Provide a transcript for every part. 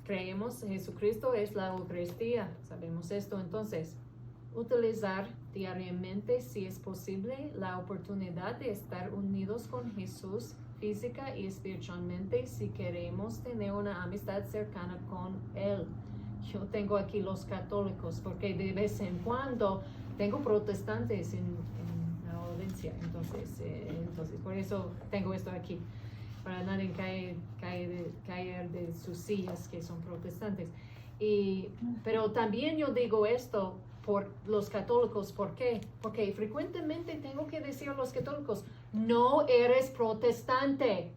creemos en Jesucristo es la Eucaristía. Sabemos esto. Entonces, utilizar diariamente, si es posible, la oportunidad de estar unidos con Jesús física y espiritualmente si queremos tener una amistad cercana con Él. Yo tengo aquí los católicos porque de vez en cuando tengo protestantes en la audiencia, entonces por eso tengo esto aquí, para nadie caer de sus sillas que son protestantes. Pero también yo digo esto por los católicos. ¿Por qué? Porque frecuentemente tengo que decir a los católicos, no eres protestante,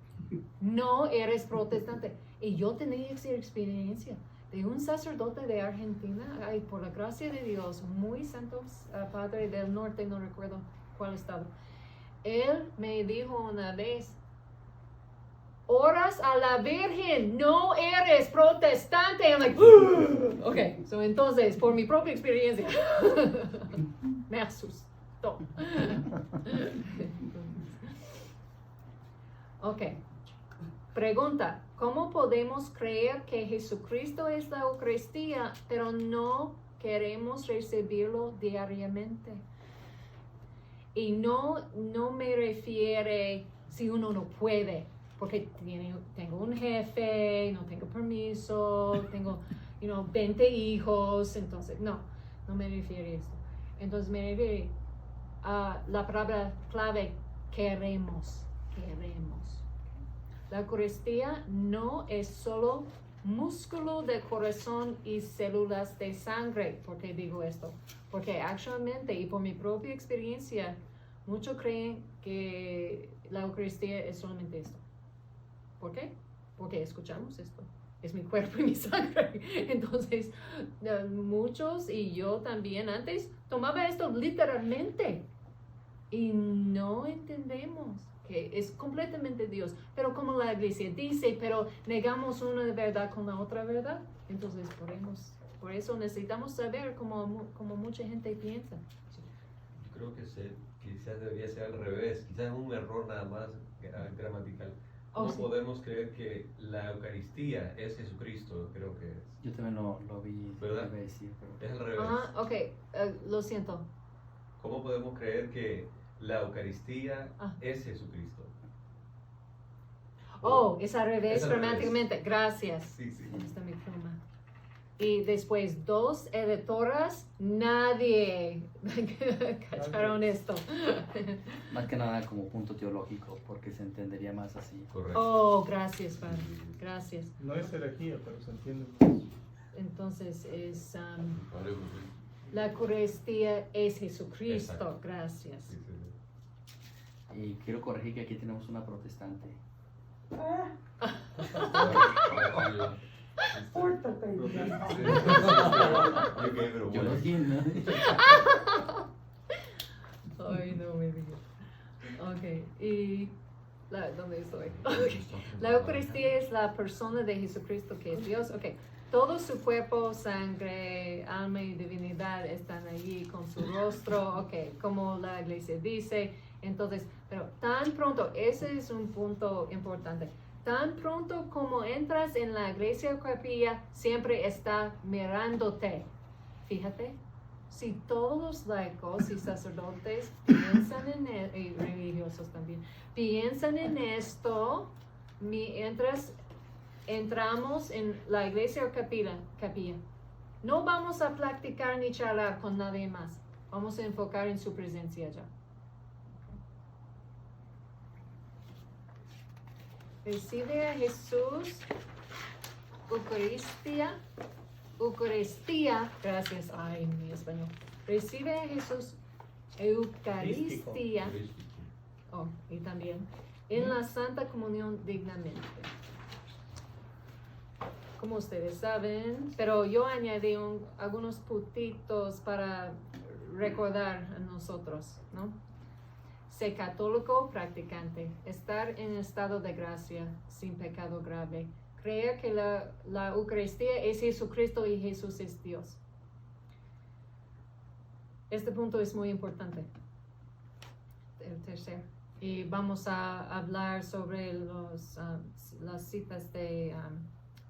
no eres protestante. Y yo tenía esa experiencia de un sacerdote de Argentina, por la gracia de Dios, muy santo, padre del norte, no recuerdo cuál estado. Él me dijo una vez, oras a la Virgen, no eres protestante. I'm like, okay, so entonces, por mi propia experiencia, me asustó. Ok, pregunta, ¿cómo podemos creer que Jesucristo es la Eucaristía, pero no queremos recibirlo diariamente? Y no me refiere si uno no puede, porque tengo un jefe, no tengo permiso, tengo 20 hijos, entonces no me refiere a eso. Entonces me refiere a la palabra clave, queremos. La Eucaristía no es solo músculo de corazón y células de sangre. ¿Por qué digo esto? Porque actualmente y por mi propia experiencia, muchos creen que la Eucaristía es solamente esto. ¿Por qué? Porque escuchamos esto. Es mi cuerpo y mi sangre. Entonces, muchos y yo también antes tomaba esto literalmente. Y no entendemos que es completamente Dios. Pero como la iglesia dice, pero negamos una verdad con la otra verdad. Entonces, por eso necesitamos saber cómo mucha gente piensa. Yo creo que quizás debería ser al revés. Quizás es un error nada más gramatical. No podemos creer que la Eucaristía es Jesucristo, creo que es. Yo también lo vi, ¿verdad? Decir, pero... Es al revés. Ok, lo siento. ¿Cómo podemos creer que la Eucaristía es Jesucristo? Es al revés gramáticamente. Gracias. Sí. Esta es mi pluma. Y después 2 editoras, nadie cacharon esto. Más que nada como punto teológico, porque se entendería más así. Correcto. Gracias, padre. Gracias. No es herejía, pero se entiende más. Entonces es la Eucaristía es Jesucristo. Exacto. Gracias. Sí. Y quiero corregir que aquí tenemos una protestante. Pórtate. Yo lo entiendo. Ay, no me digas. Ok, y ¿dónde estoy? Okay. La Eucaristía es la persona de Jesucristo que es Dios. Ok, todo su cuerpo, sangre, alma y divinidad están allí con su rostro. Ok, como la iglesia dice. Entonces, pero tan pronto, ese es un punto importante. Tan pronto como entras en la iglesia o capilla, siempre está mirándote. Fíjate, si todos los laicos y sacerdotes piensan en y religiosos también, piensan en esto, entramos en la iglesia o capilla, no vamos a platicar ni charlar con nadie más. Vamos a enfocar en su presencia ya. Recibe a Jesús, Eucaristía, gracias, mi español. Recibe a Jesús, Eucaristía, y también en la Santa Comunión dignamente. Como ustedes saben, pero yo añadí algunos puntitos para recordar a nosotros, ¿no? Ser católico practicante, estar en estado de gracia, sin pecado grave, creer que la Eucaristía es Jesucristo y Jesús es Dios. Este punto es muy importante. El tercero. Y vamos a hablar sobre las citas de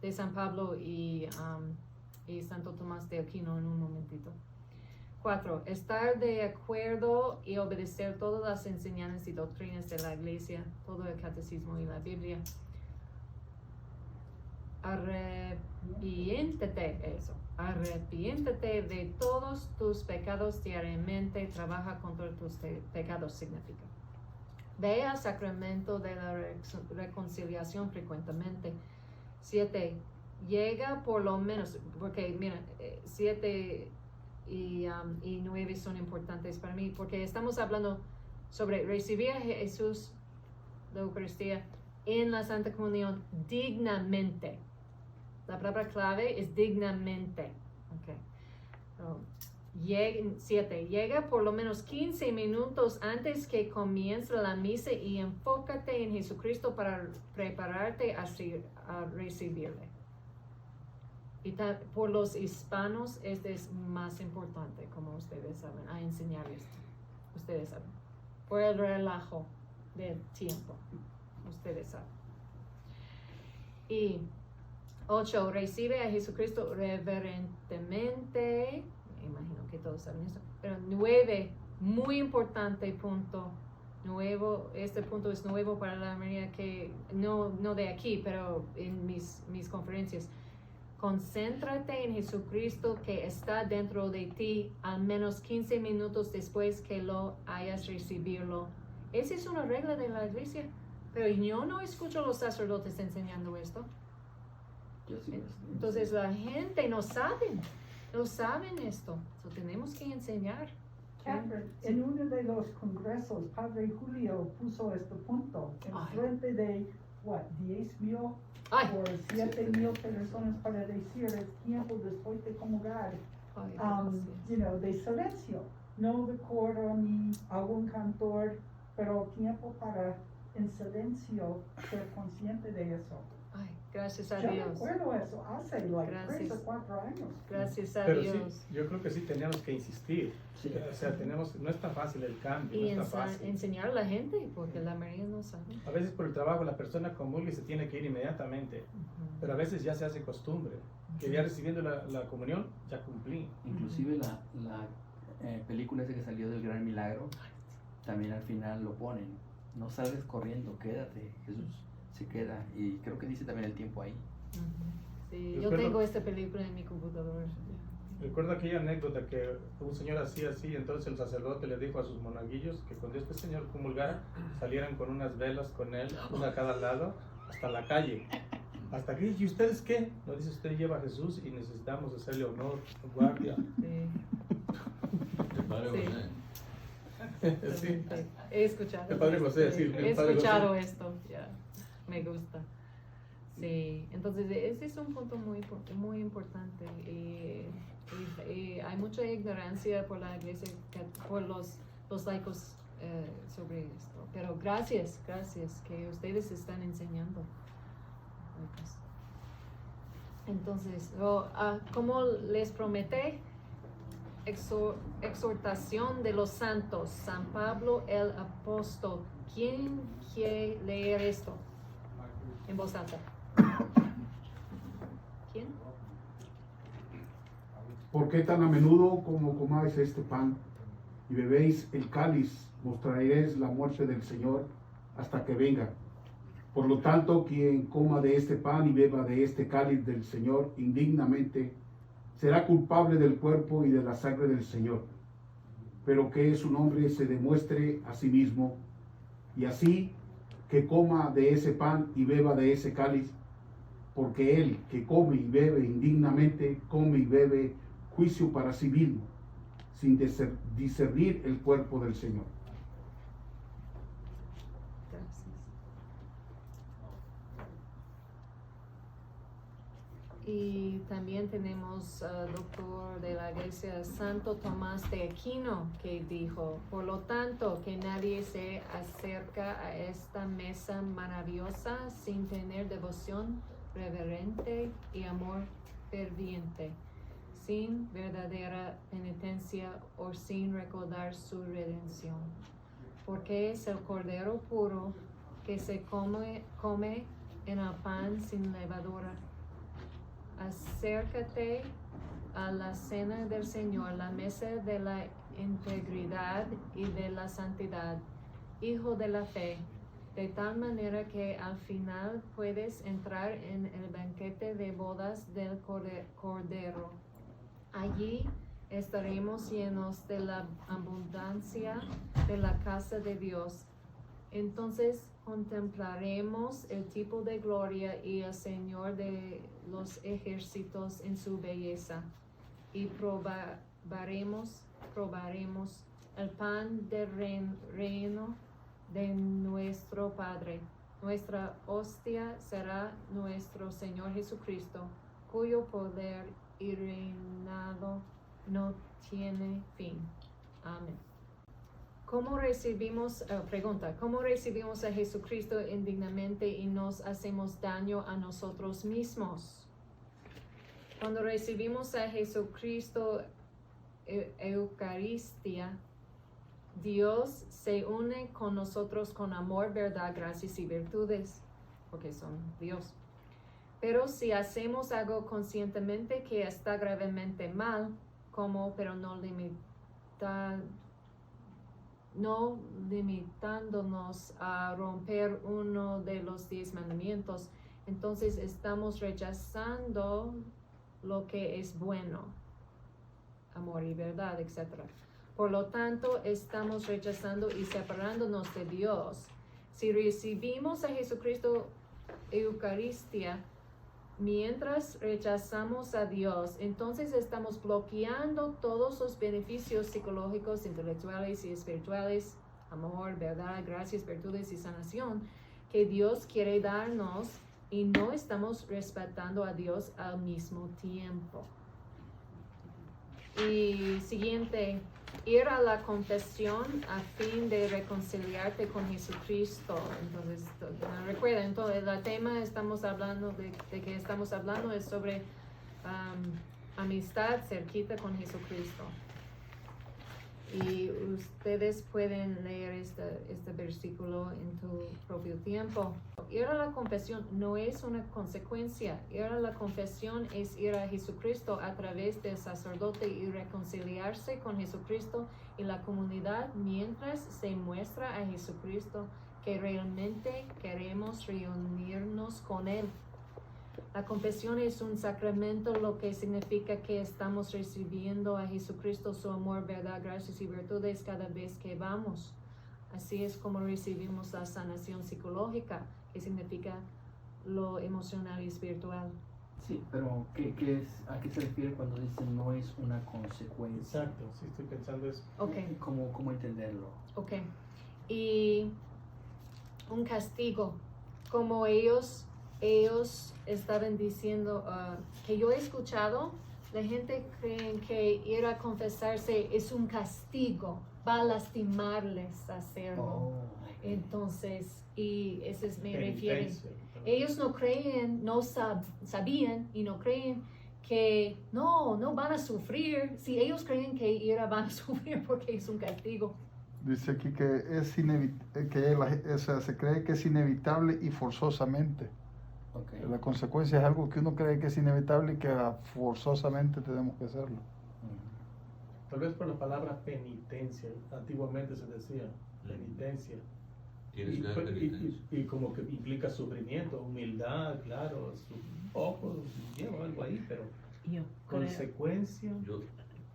de San Pablo y Santo Tomás de Aquino en un momentito. 4. Estar de acuerdo y obedecer todas las enseñanzas y doctrinas de la iglesia, todo el catecismo y la Biblia. Arrepiéntete de todos tus pecados diariamente, trabaja contra tus pecados, significa. Ve al sacramento de la reconciliación frecuentemente. 7. Llega por lo menos, porque mira, 7 y 9 son importantes para mí, porque estamos hablando sobre recibir a Jesús, la Eucaristía, en la Santa Comunión dignamente. La palabra clave es dignamente. Okay. 7. Llega por lo menos 15 minutos antes que comience la misa y enfócate en Jesucristo para prepararte a recibirle. Y por los hispanos este es más importante, como ustedes saben, a enseñar esto. Ustedes saben. Por el relajo del tiempo. Ustedes saben. Y 8. Recibe a Jesucristo reverentemente. Imagino que todos saben eso. Pero 9, muy importante punto. Nuevo, este punto es nuevo para la mayoría que no de aquí, pero en mis conferencias. Concéntrate en Jesucristo que está dentro de ti al menos 15 minutos después que lo hayas recibido. Esa es una regla de la iglesia, pero yo no escucho a los sacerdotes enseñando esto. Entonces la gente no saben esto. Tenemos que enseñar. Catherine, en uno de los congresos, Padre Julio puso este punto en frente de, 10,000 o 7,000 personas para decir el tiempo después de comulgar, de silencio, no de coro ni algún cantor, pero tiempo para en silencio ser consciente de eso. Ay, gracias a Yo Dios. recuerdo eso hace 3 o 4 años. Gracias a Pero Dios. sí, yo creo que sí teníamos que insistir. Sí. O sea, no es tan fácil el cambio, Y no es tan fácil. enseñar a la gente, porque la mayoría no sabe. A veces por el trabajo la persona comulga y se tiene que ir inmediatamente, pero a veces ya se hace costumbre, que ya recibiendo la comunión, ya cumplí. Inclusive la película esa que salió del Gran Milagro, también al final lo ponen. No salgas corriendo, quédate. Jesús se queda. Y creo que dice también el tiempo ahí. Sí, Yo yo creo- tengo esta película en mi computadora. Recuerdo aquella anécdota que un señor hacía así, entonces el sacerdote le dijo a sus monaguillos que cuando este señor comulgara, salieran con unas velas con él, una a cada lado, hasta la calle. Hasta aquí, ¿y ustedes qué? No dice, usted lleva a Jesús y necesitamos hacerle honor, guardia. Sí. El Padre Sí. José. Sí. He escuchado. El Padre José, sí, el He Padre escuchado José. esto, ya. Me gusta. Sí, entonces ese es un punto muy importante. Y hay mucha ignorancia por la iglesia, por los laicos sobre esto. Pero gracias que ustedes están enseñando. Entonces, como les prometí, exhortación de los santos, San Pablo el apóstol. ¿Quién quiere leer esto en voz alta? ¿Quién? ¿Por qué tan a menudo como comáis este pan y bebéis el cáliz, mostraréis la muerte del Señor hasta que venga? Por lo tanto, quien coma de este pan y beba de este cáliz del Señor indignamente, será culpable del cuerpo y de la sangre del Señor. Pero que su nombre se demuestre a sí mismo, y así que coma de ese pan y beba de ese cáliz, porque él que come y bebe indignamente, come y bebe juicio para sí mismo, sin discernir el cuerpo del Señor. Gracias. Y también tenemos doctor de la iglesia Santo Tomás de Aquino que dijo, por lo tanto, que nadie se acerca a esta mesa maravillosa sin tener devoción reverente y amor ferviente, sin verdadera penitencia o sin recordar su redención. Porque es el cordero puro que se come en el pan sin levadura, acércate a la cena del Señor, la mesa de la integridad y de la santidad, hijo de la fe, de tal manera que al final puedes entrar en el banquete de bodas del Cordero. Allí estaremos llenos de la abundancia de la casa de Dios. Entonces contemplaremos el tipo de gloria y el Señor de los ejércitos en su belleza, y probaremos el pan del reino de nuestro Padre. Nuestra hostia será nuestro Señor Jesucristo, cuyo poder y reinado no tiene fin. Amén. ¿Cómo recibimos a Jesucristo indignamente y nos hacemos daño a nosotros mismos? Cuando recibimos a Jesucristo Eucaristía, Dios se une con nosotros con amor, verdad, gracias y virtudes, porque son Dios. Pero si hacemos algo conscientemente que está gravemente mal, pero no limitándonos a romper uno de los 10 mandamientos, entonces estamos rechazando lo que es bueno, amor y verdad, etc. Por lo tanto, estamos rechazando y separándonos de Dios. Si recibimos a Jesucristo Eucaristía mientras rechazamos a Dios, entonces estamos bloqueando todos los beneficios psicológicos, intelectuales y espirituales, amor, verdad, gracias, virtudes y sanación que Dios quiere darnos, y no estamos respetando a Dios al mismo tiempo. Y siguiente, ir a la confesión a fin de reconciliarte con Jesucristo. Entonces, recuerden, entonces, el tema estamos hablando de que estamos hablando es sobre amistad cerquita con Jesucristo. Y ustedes pueden leer este versículo en tu propio tiempo. Ir a la confesión no es una consecuencia. Ir a la confesión es ir a Jesucristo a través del sacerdote y reconciliarse con Jesucristo y la comunidad mientras se muestra a Jesucristo que realmente queremos reunirnos con Él. La confesión es un sacramento, lo que significa que estamos recibiendo a Jesucristo, su amor, verdad, gracias y virtudes cada vez que vamos. Así es como recibimos la sanación psicológica, que significa lo emocional y espiritual. Sí, pero ¿a qué se refiere cuando dice no es una consecuencia? Exacto, sí estoy pensando eso. Okay. ¿Cómo entenderlo? Ok. Y un castigo, como ellos estaban diciendo, que yo he escuchado, la gente cree que ir a confesarse es un castigo, va a lastimarles hacerlo. Oh. Entonces, y ese es, me refiero, ellos no creen, no sabían y no creen que no van a sufrir. Si ellos creen que van a sufrir porque es un castigo. Dice aquí que se cree que es inevitable y forzosamente. Okay. La consecuencia es algo que uno cree que es inevitable y que forzosamente tenemos que hacerlo. Tal vez por la palabra penitencia, antiguamente se decía penitencia. Y como que implica sufrimiento, humildad, claro, un poco, lleva algo ahí, pero consecuencia.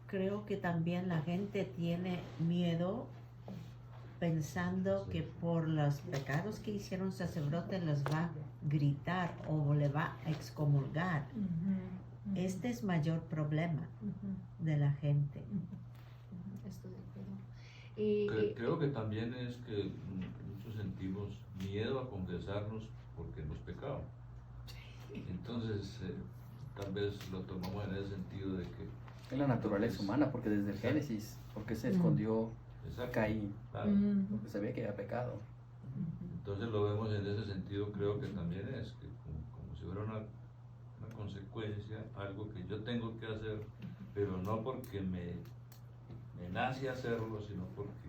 Creo que también la gente tiene miedo pensando que por los pecados que hicieron sacerdote les va a gritar o le va a excomulgar. Este es mayor problema de la gente. Estoy de acuerdo. Creo que también es que muchos sentimos miedo a confesarnos porque hemos pecado. Entonces, tal vez lo tomamos en el sentido de que es la naturaleza humana, porque desde el Génesis, porque se escondió Caín, porque sabía que había pecado. Entonces lo vemos en ese sentido, creo que también es que como si fuera una consecuencia, algo que yo tengo que hacer, pero no porque me nace hacerlo, sino porque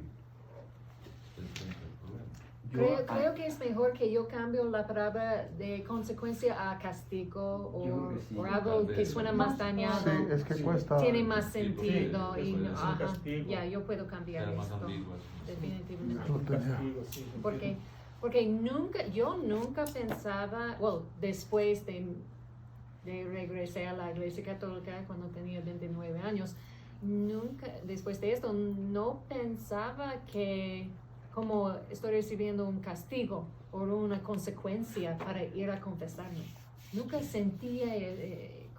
estoy frente al problema. Creo que es mejor que yo cambie la palabra de consecuencia a castigo o algo que suena más dañado. Sí, es que cuesta. Tiene más sentido. Sí, y es no, un ajá, castigo. ya, yo puedo cambiar Era más esto. ambiguo. Definitivamente. Un castigo, sí. Porque yo nunca pensaba, después de regresar a la iglesia católica cuando tenía 29 años, después de esto, no pensaba que como estoy recibiendo un castigo o una consecuencia para ir a confesarme. Nunca sentía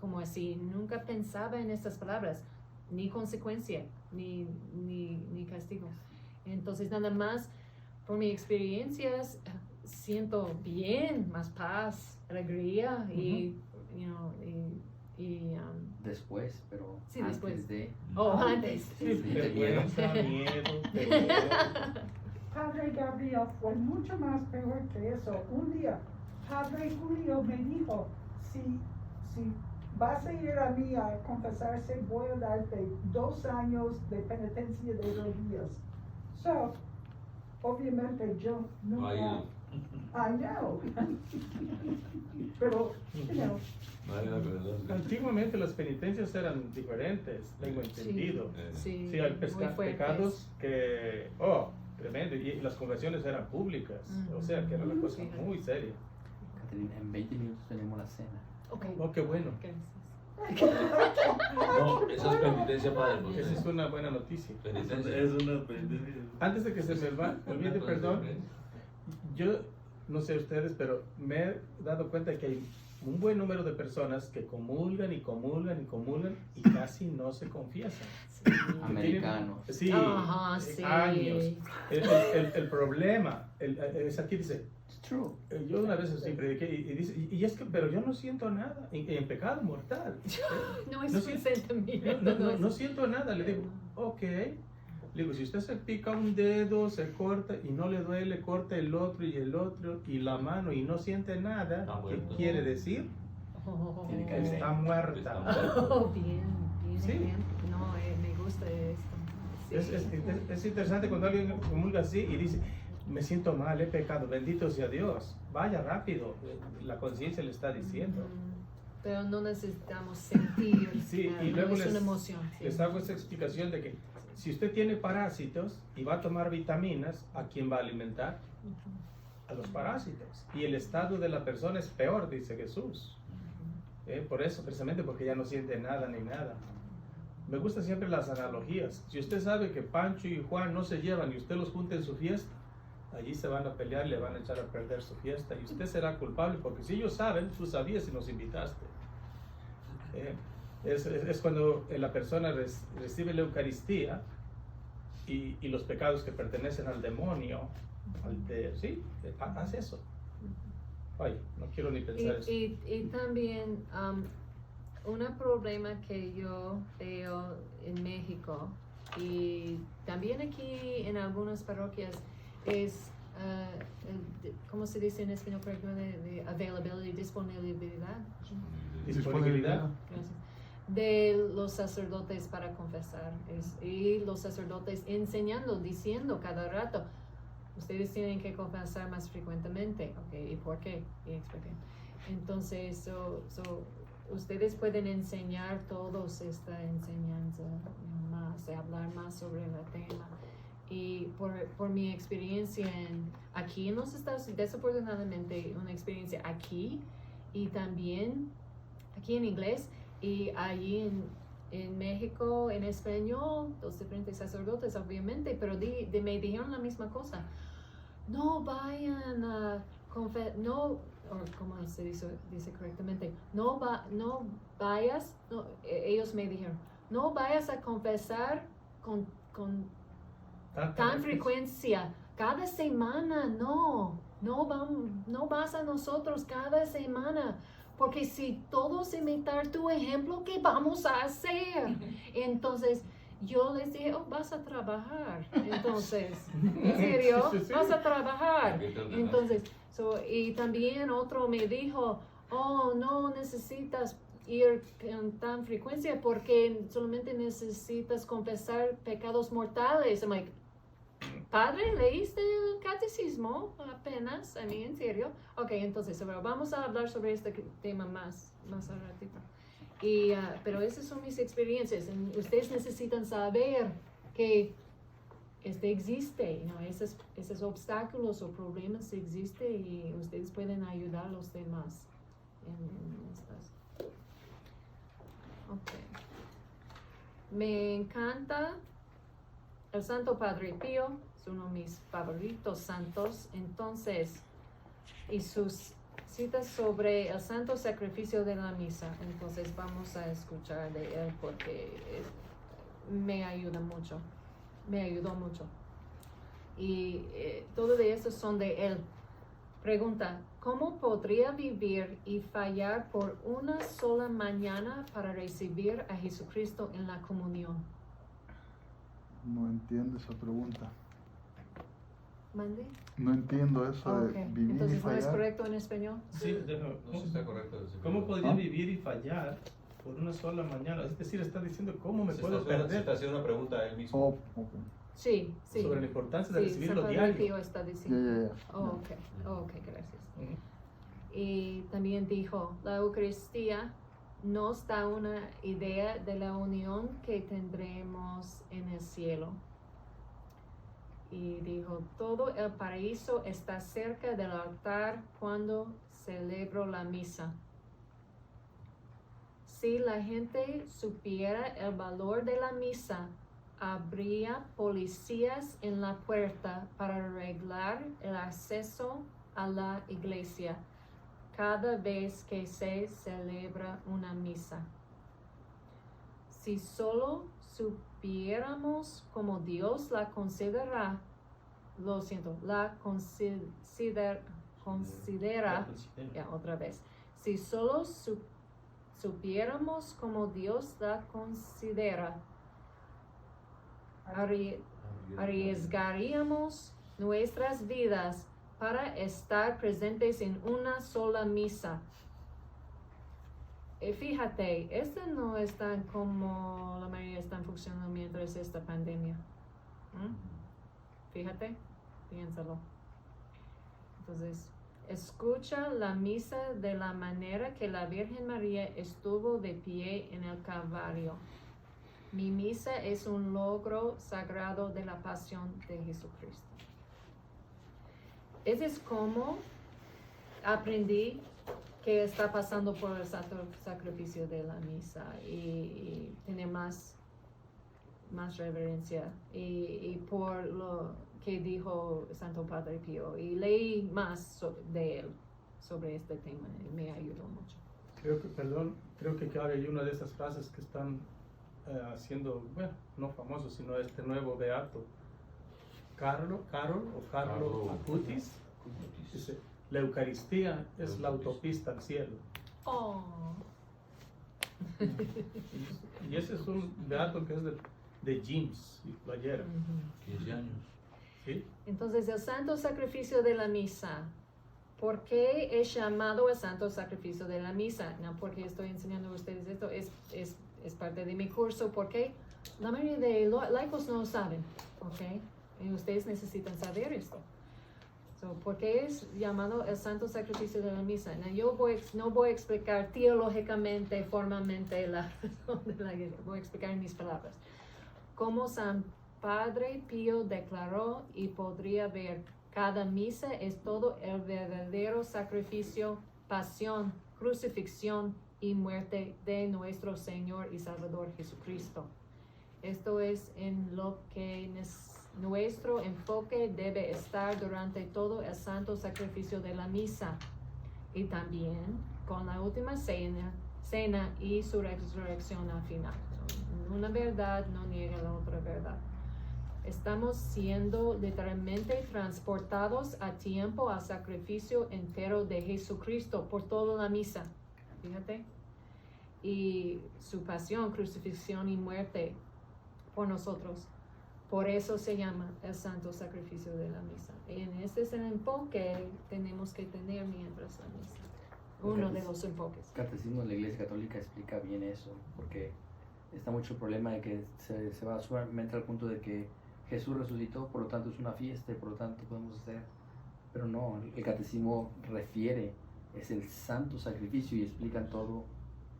como así, nunca pensaba en estas palabras, ni consecuencia, ni castigo. Entonces, nada más, por mis experiencias, siento bien, más paz, alegría y, después, pero sí, antes después. de... Antes. Sí, Sí, vergüenza, miedo, temor. Padre Gabriel fue mucho más peor que eso. Un día, Padre Julio me dijo, si vas a ir a mí a confesarse, voy a darte 2 años de penitencia de rodillas. So, obviamente yo nunca... I know. Pero, Antiguamente las penitencias eran diferentes, tengo entendido. Sí, Sí, hay muy fuertes. pecados que, tremendo, y las conversiones eran públicas, o sea que era una cosa Sí. muy seria. Caterina, en 20 minutos tenemos la cena. Okay. Oh, qué bueno. Gracias. No, esa es penitencia para el Esa es una buena noticia. Penitencia. Es una penitencia. Antes de que se me olvide, perdón, yo no sé ustedes, pero me he dado cuenta que hay un buen número de personas que comulgan y comulgan y comulgan y casi no se confiesan. Americanos. Sí, Ajá, sí. años. El problema es aquí dice, It's true. yo una vez sí prediqué y dice, y es que, pero yo no siento nada, en pecado mortal. No es No un siento- sentimiento. No siento nada, le digo, ok. Le digo, si usted se pica un dedo, se corta y no le duele, corta el otro y la mano y no siente nada, Está ¿qué muerto. quiere decir? Tiene que haber- Está muerta. Bien, Sí. bien. No, me gusta esto. Sí. Es interesante cuando alguien comulga así y dice, me siento mal, he pecado, bendito sea Dios. Vaya rápido, la conciencia le está diciendo. Pero no necesitamos sentir. Sí, nada, y luego es una emoción. Sí. les hago esa explicación de que si usted tiene parásitos y va a tomar vitaminas, ¿a quién va a alimentar? A los parásitos. Y el estado de la persona es peor, dice Jesús. Por eso, precisamente porque ya no siente nada ni nada. Me gustan siempre las analogías. Si usted sabe que Pancho y Juan no se llevan y usted los junta en su fiesta, allí se van a pelear, le van a echar a perder su fiesta y usted será culpable porque si ellos saben, tú sabías y nos invitaste. Es cuando la persona recibe la Eucaristía y los pecados que pertenecen al demonio, hace eso. Ay, no quiero ni pensar eso. Y también un problema que yo veo en México y también aquí en algunas parroquias es, ¿cómo se dice en español correctamente? De availability, disponibilidad. Disponibilidad. Gracias. De los sacerdotes para confesar y los sacerdotes enseñando, diciendo cada rato, ustedes tienen que confesar más frecuentemente. Okay, ¿y por qué? Y expliqué. Entonces, ustedes pueden enseñar todos esta enseñanza más, hablar más sobre el tema. Y por mi experiencia aquí en los Estados Unidos, desafortunadamente una experiencia aquí y también aquí en inglés y allí en México en español, los diferentes sacerdotes obviamente, pero me dijeron la misma cosa. No vayan a confesar, no, o como se dice correctamente, no vayas, ellos me dijeron, no vayas a confesar con tan frecuencia, cada semana, no vas a nosotros cada semana, porque si todos imitar tu ejemplo, ¿qué vamos a hacer? Entonces, yo les dije, vas a trabajar. Entonces, ¿en serio? Sí. Vas a trabajar. Entonces, y también otro me dijo, no necesitas ir con tan frecuencia porque solamente necesitas confesar pecados mortales. I'm like, Padre, ¿leíste el catecismo apenas? A mí, en serio. Ok, entonces, vamos a hablar sobre este tema más al ratito. Pero esas son mis experiencias. Ustedes necesitan saber que existe, esos obstáculos o problemas existen y ustedes pueden ayudar a los demás en estas. Okay. Me encanta el Santo Padre Pío, es uno de mis favoritos santos. Entonces, y sus citas sobre el santo sacrificio de la misa. Entonces vamos a escuchar de él porque me ayudó mucho. Y todo de eso son de él. Pregunta, ¿cómo podría vivir y fallar por una sola mañana para recibir a Jesucristo en la comunión? No entiendo esa pregunta. ¿Mande? No entiendo eso de vivir Entonces, y fallar. ¿no es correcto en español? Sí, No está correcto. ¿Cómo podría vivir y fallar por una sola mañana? Es decir, está diciendo cómo me puedo Se perder está haciendo una pregunta a él mismo. Oh, ok. Sí. sobre la importancia de Sí, recibirlo San Padre Pío diario. está diciendo. Ya. Ok, gracias. Ujú. Y también dijo, la Eucaristía nos da una idea de la unión que tendremos en el cielo. Y dijo, todo el paraíso está cerca del altar cuando celebro la misa. Si la gente supiera el valor de la misa, habría policías en la puerta para arreglar el acceso a la iglesia cada vez que se celebra una misa. Si solo supiéramos cómo Dios la considera, otra vez. Si solo supiéramos cómo Dios la considera, arriesgaríamos nuestras vidas para estar presentes en una sola misa. Fíjate, no es tan como la mayoría están funcionando mientras esta pandemia. Fíjate, piénsalo. Entonces, escucha la misa de la manera que la Virgen María estuvo de pie en el Calvario. Mi misa es un logro sagrado de la pasión de Jesucristo. Ese es como aprendí que está pasando por el santo sacrificio de la misa y tener más reverencia y por lo que dijo Santo Padre Pío y leí más de él sobre este tema y me ayudó mucho. Creo que claro, hay una de esas frases que están haciendo, bueno, no famoso, sino este nuevo beato, Carlo Acutis, dice, la Eucaristía es la autopista al cielo. Oh. Y ese es un beato que es de jeans y playera. 15 años. ¿Sí? Entonces, el santo sacrificio de la misa. ¿Por qué es llamado el santo sacrificio de la misa? No porque estoy enseñando a ustedes esto, es parte de mi curso, porque la mayoría de laicos no lo saben, ¿ok? Y ustedes necesitan saber esto. ¿Por qué es llamado el santo sacrificio de la misa? Yo no voy a explicar teológicamente, formalmente la razón de la iglesia, voy a explicar en mis palabras. Como San Padre Pío declaró y podría ver, cada misa es todo el verdadero sacrificio, pasión, crucifixión y muerte de nuestro Señor y Salvador Jesucristo. Esto es en lo que nuestro enfoque debe estar durante todo el santo sacrificio de la misa y también con la última cena y su resurrección al final. Una verdad no niega la otra verdad. Estamos siendo literalmente transportados a tiempo al sacrificio entero de Jesucristo por toda la misa. Fíjate. Y su pasión, crucifixión y muerte por nosotros. Por eso se llama el santo sacrificio de la misa. Y ese es el enfoque que tenemos que tener mientras la misa. Uno de los enfoques. El catecismo de la Iglesia Católica explica bien eso, porque está mucho el problema de que se va solamente al punto de que Jesús resucitó, por lo tanto es una fiesta, y por lo tanto podemos hacer. Pero no, el catecismo refiere, es el santo sacrificio y explican todo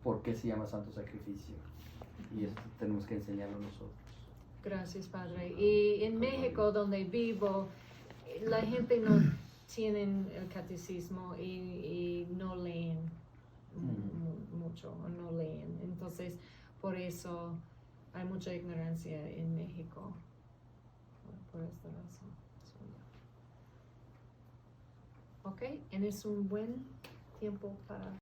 por qué se llama santo sacrificio. Y eso tenemos que enseñarlo nosotros. Gracias, Padre. Y en México, donde vivo, la gente no tiene el catecismo y no leen mucho, o no leen. Entonces, por eso hay mucha ignorancia en México. Por esta razón. Ok, y es un buen tiempo para